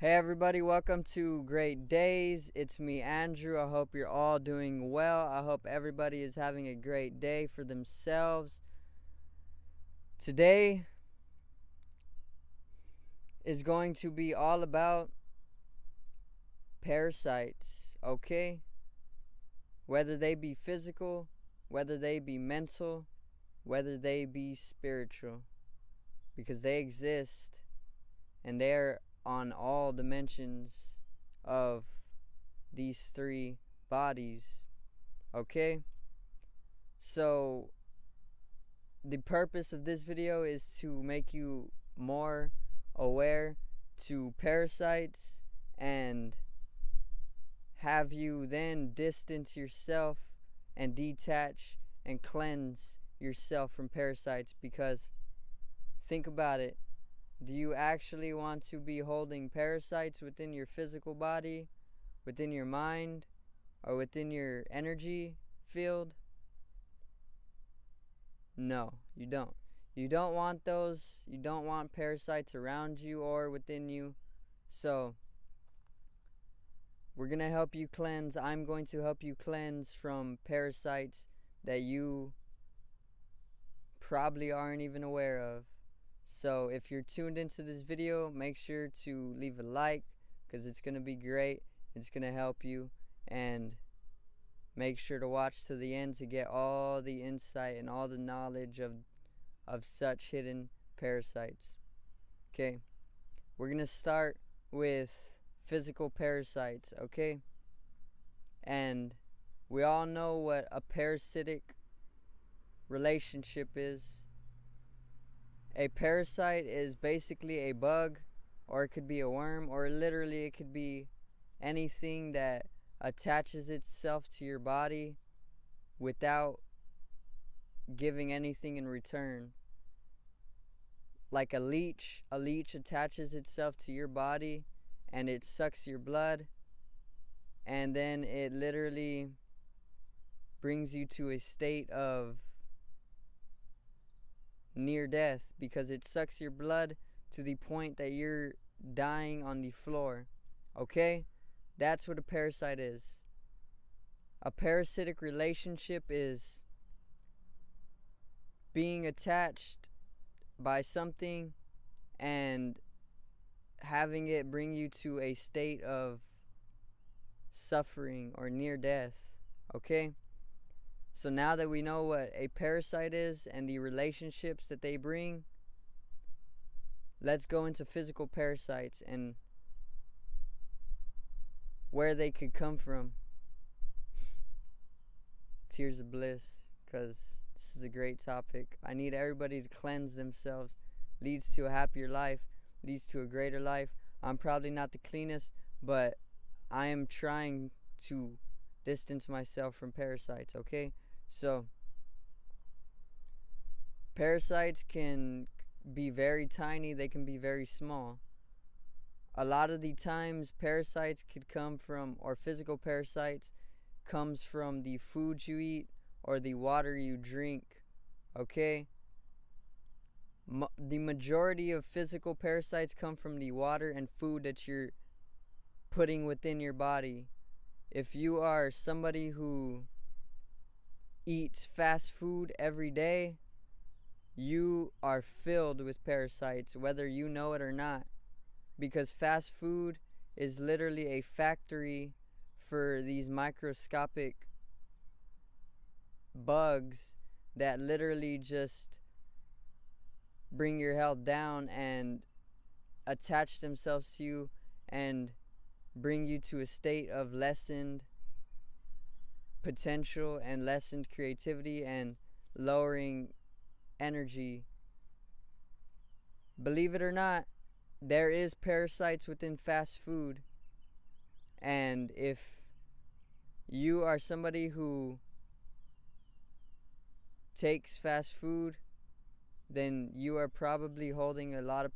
Hey everybody, welcome to Great DAZE. It's me, Andrew. I hope you're all doing well. I hope everybody is having a great day for themselves. Today is going to be all about parasites, okay? Whether they be physical, whether they be mental, whether they be spiritual, because they exist and they're on all dimensions of these three bodies, okay? So the purpose of this video is to make you more aware to parasites and have you then distance yourself and detach and cleanse yourself from parasites. Because think about it, do you actually want to be holding parasites within your physical body, within your mind, or within your energy field? No, you don't. You don't want those. You don't want parasites around you or within you. So we're going to help you cleanse. I'm going to help you cleanse from parasites that you probably aren't even aware of. So if you're tuned into this video, make sure to leave a like, because it's going to be great. It's going to help you. And make sure to watch to the end to get all the insight and all the knowledge of such hidden parasites. Okay, we're going to start with physical parasites, okay? And we all know what a parasitic relationship is. A parasite is basically a bug, or it could be a worm, or literally it could be anything that attaches itself to your body without giving anything in return. Like a leech attaches itself to your body and it sucks your blood, and then it literally brings you to a state of near death, because it sucks your blood to the point that you're dying on the floor. Okay? That's what a parasite is. A parasitic relationship is being attached by something and having it bring you to a state of suffering or near death. Okay? So now that we know what a parasite is and the relationships that they bring, let's go into physical parasites and where they could come from. Tears of bliss, because this is a great topic. I need everybody to cleanse themselves. Leads to a happier life, leads to a greater life. I'm probably not the cleanest, but I am trying to distance myself from parasites, okay? So parasites can be very tiny, they can be very small. A lot of the times parasites could come from, or physical parasites comes from the food you eat or the water you drink, okay? The majority of physical parasites come from the water and food that you're putting within your body. If you are somebody who eats fast food every day, you are filled with parasites, whether you know it or not, because fast food is literally a factory for these microscopic bugs that literally just bring your health down and attach themselves to you and bring you to a state of lessened potential and lessened creativity and lowering energy. Believe it or not, there is parasites within fast food. And if you are somebody who takes fast food, then you are probably holding a lot of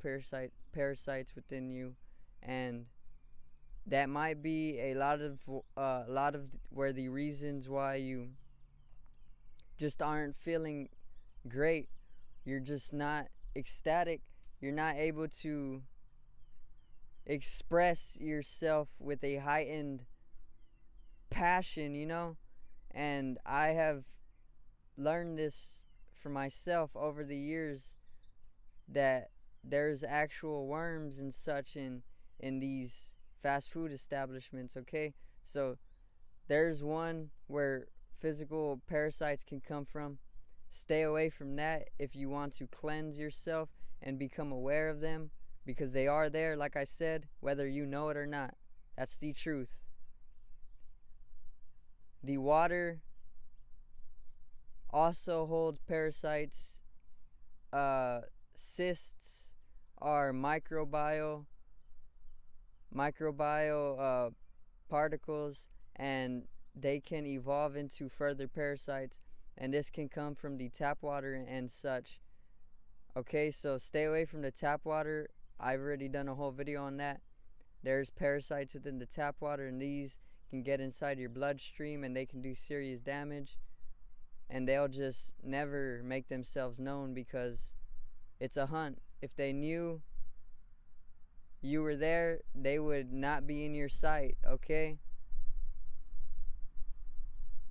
parasites within you, and that might be a lot of where the reasons why you just aren't feeling great. You're just not ecstatic. You're not able to express yourself with a heightened passion, you know? And I have learned this for myself over the years, that there's actual worms and such in these fast food establishments, okay? So there's one where physical parasites can come from. Stay away from that if you want to cleanse yourself and become aware of them, because they are there, like I said, whether you know it or not. That's the truth. The water also holds parasites. Cysts are microbial particles, and they can evolve into further parasites, and this can come from the tap water and such. Okay, so stay away from the tap water. I've already done a whole video on that. There's parasites within the tap water, and these can get inside your bloodstream, and they can do serious damage, and they'll just never make themselves known because it's a hunt. If they knew you were there, they would not be in your sight, okay?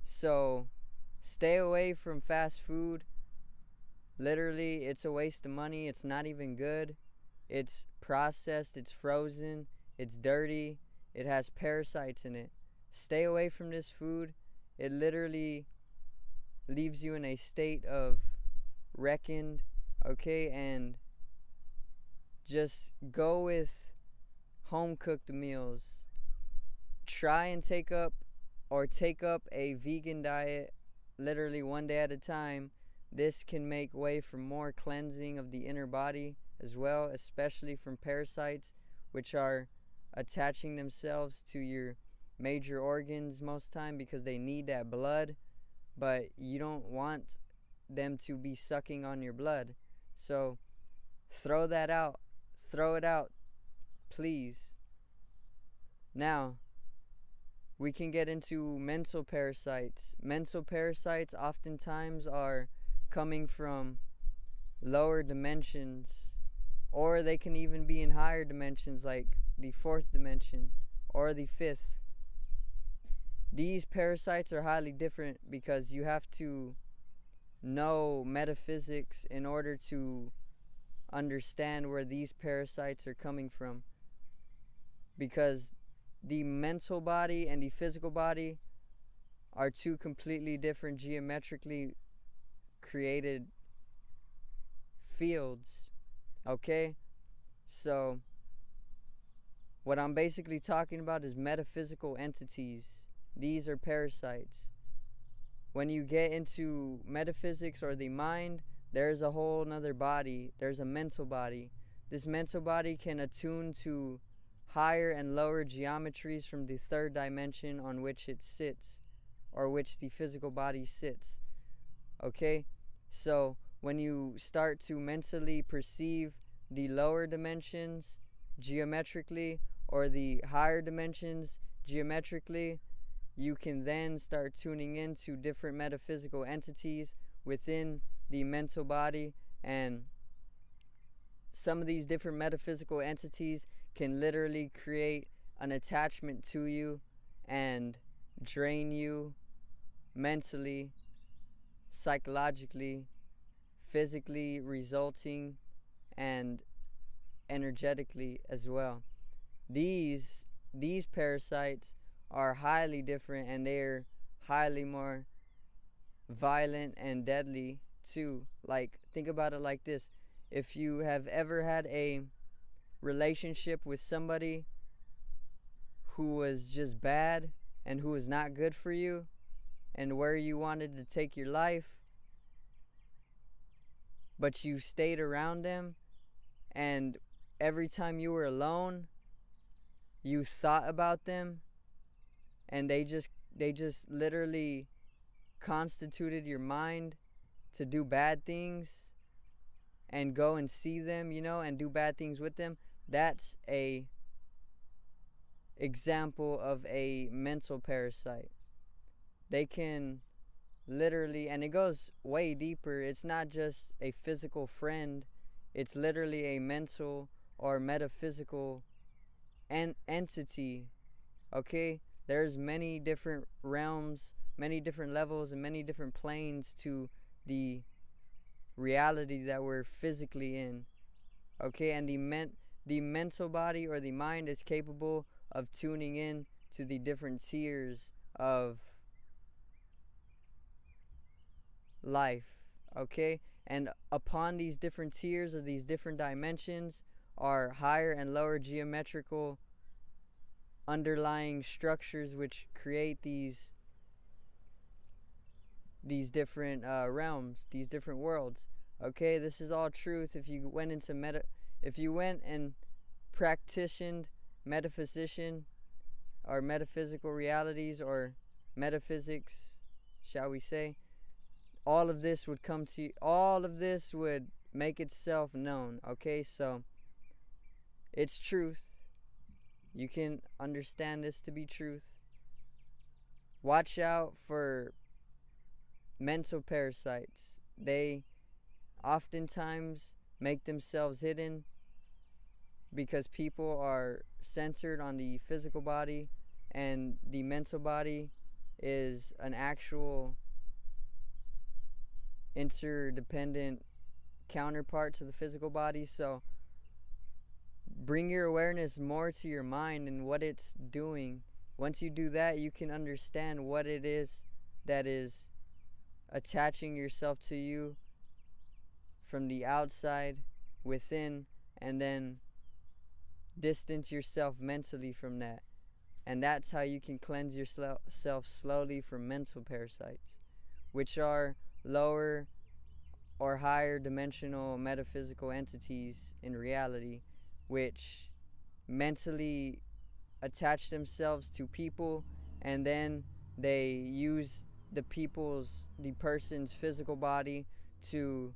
So stay away from fast food. Literally, it's a waste of money. It's not even good. It's processed, it's frozen, it's dirty, it has parasites in it. Stay away from this food. It literally leaves you in a state of reckoned, okay? And just go with home-cooked meals. Try and take up a vegan diet, literally one day at a time. This can make way for more cleansing of the inner body as well, especially from parasites, which are attaching themselves to your major organs most time because they need that blood, but you don't want them to be sucking on your blood. So throw that out. Throw it out, please. Now, we can get into mental parasites. Mental parasites oftentimes are coming from lower dimensions, or they can even be in higher dimensions like the 4th dimension or the 5th. These parasites are highly different because you have to know metaphysics in order to understand where these parasites are coming from, because the mental body and the physical body are two completely different geometrically created fields, okay? So what I'm basically talking about is metaphysical entities. These are parasites. When you get into metaphysics or the mind, there's a whole nother body. There's a mental body. This mental body can attune to higher and lower geometries from the 3rd dimension on which it sits, or which the physical body sits. Okay? So when you start to mentally perceive the lower dimensions geometrically or the higher dimensions geometrically, you can then start tuning into different metaphysical entities within the mental body, and some of these different metaphysical entities can literally create an attachment to you and drain you mentally, psychologically, physically, resulting and energetically as well. These parasites are highly different, and they're highly more violent and deadly too. Like, think about it like this. If you have ever had a relationship with somebody who was just bad and who was not good for you, and where you wanted to take your life, but you stayed around them, and every time you were alone, you thought about them, and they just literally constituted your mind to do bad things and go and see them, you know, and do bad things with them. That's a example of a mental parasite. They can literally, and it goes way deeper. It's not just a physical friend. It's literally a mental or metaphysical entity. Okay, there's many different realms, many different levels, and many different planes to the reality that we're physically in. Okay, and the mental body or the mind is capable of tuning in to the different tiers of life. Okay, and upon these different tiers or these different dimensions are higher and lower geometrical underlying structures which create these different realms, these different worlds. Okay, this is all truth. If you went and practiced metaphysician or metaphysical realities or metaphysics, shall we say, all of this would come to you, all of this would make itself known. Okay, so it's truth. You can understand this to be truth. Watch out for mental parasites. They oftentimes make themselves hidden because people are centered on the physical body, and the mental body is an actual interdependent counterpart to the physical body. So bring your awareness more to your mind and what it's doing. Once you do that, you can understand what it is that is attaching yourself to you from the outside, within, and then distance yourself mentally from that. And that's how you can cleanse yourself slowly from mental parasites, which are lower or higher dimensional metaphysical entities in reality, which mentally attach themselves to people, and then they use the person's physical body to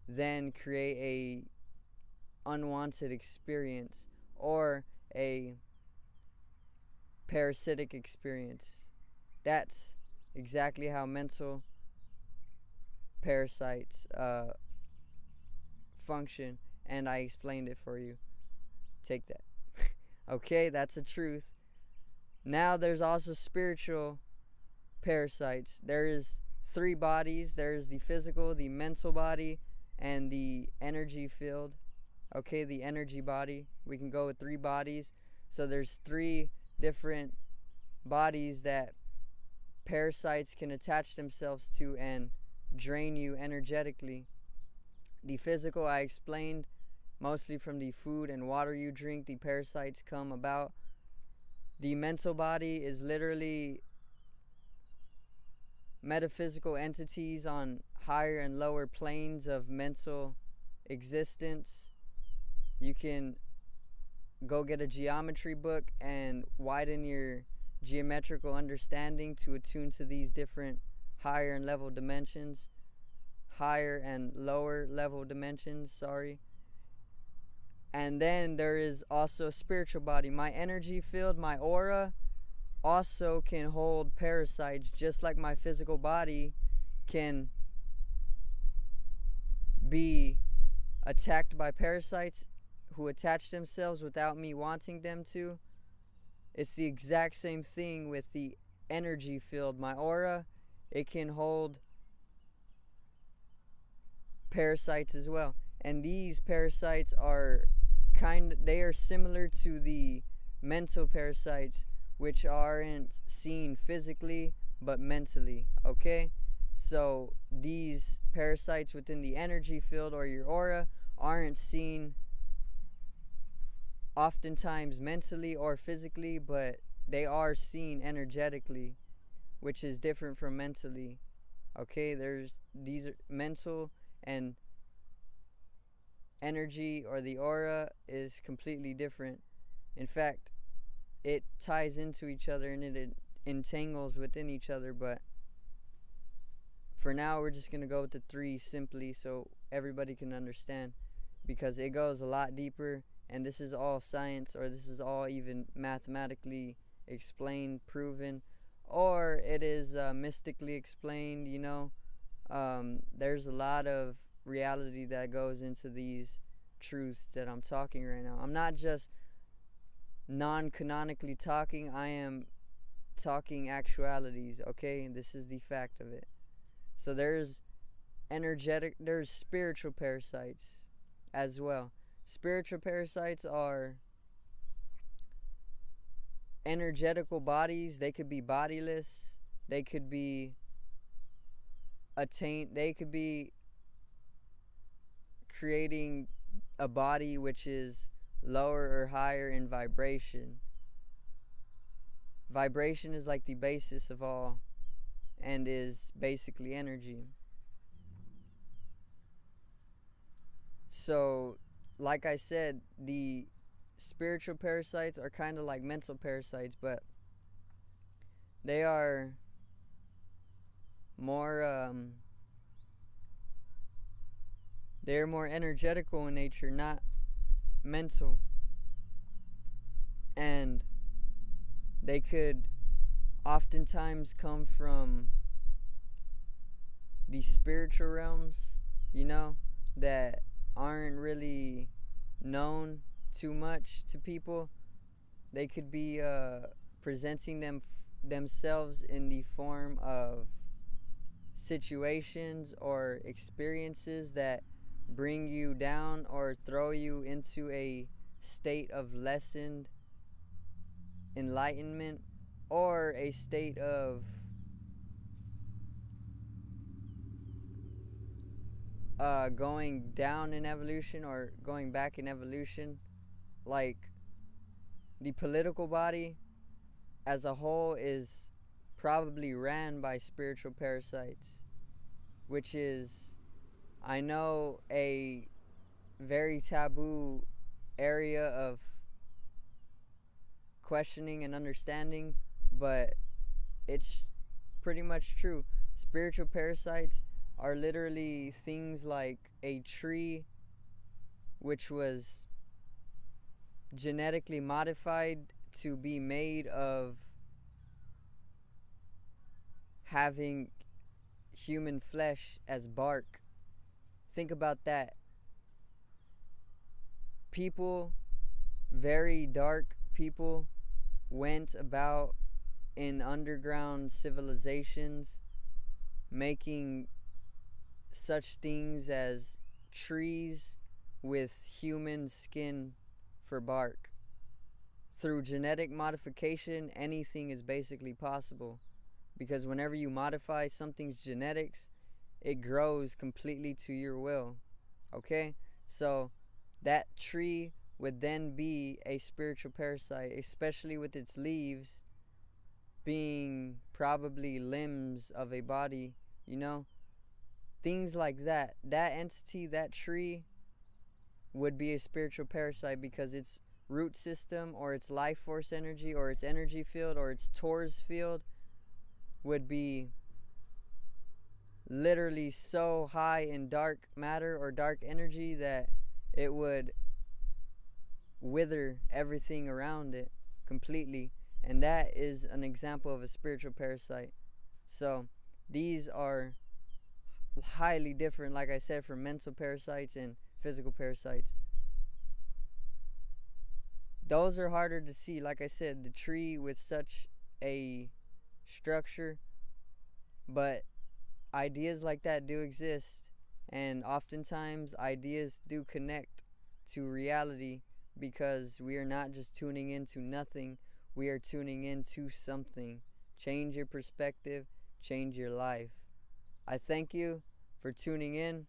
then create a unwanted experience or a parasitic experience. That's exactly how mental parasites function, and I explained it for you. Take that. Okay, that's the truth. Now there's also spiritual parasites. There's 3 bodies. There's the physical, the mental body, and the energy field. Okay, the energy body. We can go with 3 bodies. So there's 3 different bodies that parasites can attach themselves to and drain you energetically. The physical, I explained, mostly from the food and water you drink, the parasites come about. The mental body is literally metaphysical entities on higher and lower planes of mental existence. You can go get a geometry book and widen your geometrical understanding to attune to these different higher and level dimensions. Higher and lower level dimensions, sorry. And then there is also a spiritual body. My energy field, my aura, also can hold parasites, just like my physical body can be attacked by parasites who attach themselves without me wanting them to. It's the exact same thing with the energy field. My aura, it can hold parasites as well. And these parasites are they are similar to the mental parasites, which aren't seen physically but mentally. Okay, so these parasites within the energy field or your aura aren't seen oftentimes mentally or physically, but they are seen energetically, which is different from mentally. Okay, these are mental and energy, or the aura, is completely different. In fact, it ties into each other and it entangles within each other, but for now we're just going to go with the 3 simply so everybody can understand, because it goes a lot deeper, and this is all science, or this is all even mathematically explained, proven, or it is mystically explained. There's a lot of reality that goes into these truths that I'm talking right now. I'm not just non-canonically talking, I am talking actualities, okay? This is the fact of it. So there's spiritual parasites as well. Spiritual parasites are energetical bodies. They could be bodiless. They could be creating a body which is lower or higher in vibration. Vibration is like the basis of all and is basically energy. So, like I said, the spiritual parasites are kind of like mental parasites, but they are more they're more energetical in nature, not mental. And they could oftentimes come from the spiritual realms, you know, that aren't really known too much to people. They could be presenting themselves in the form of situations or experiences that bring you down or throw you into a state of lessened enlightenment, or a state of going down in evolution or going back in evolution. Like, the political body as a whole is probably ran by spiritual parasites, which is, I know, a very taboo area of questioning and understanding, but it's pretty much true. Spiritual parasites are literally things like a tree which was genetically modified to be made of having human flesh as bark. Think about that. People, very dark people, went about in underground civilizations making such things as trees with human skin for bark. Through genetic modification, anything is basically possible, because whenever you modify something's genetics, it grows completely to your will. Okay? So that tree would then be a spiritual parasite, especially with its leaves being probably limbs of a body, you know? Things like that. That entity, that tree, would be a spiritual parasite because its root system or its life force energy or its energy field or its torus field would be literally so high in dark matter or dark energy that it would wither everything around it completely. And that is an example of a spiritual parasite. So these are highly different, like I said, from mental parasites and physical parasites. Those are harder to see. Like I said, the tree with such a structure, but ideas like that do exist, and oftentimes ideas do connect to reality, because we are not just tuning into nothing, we are tuning into something. Change your perspective, change your life. I thank you for tuning in.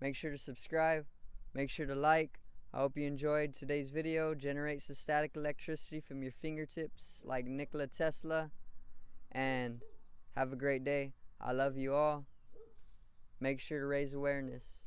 Make sure to subscribe, make sure to like. I hope you enjoyed today's video. Generate some static electricity from your fingertips like Nikola Tesla, and have a great day. I love you all. Make sure to raise awareness.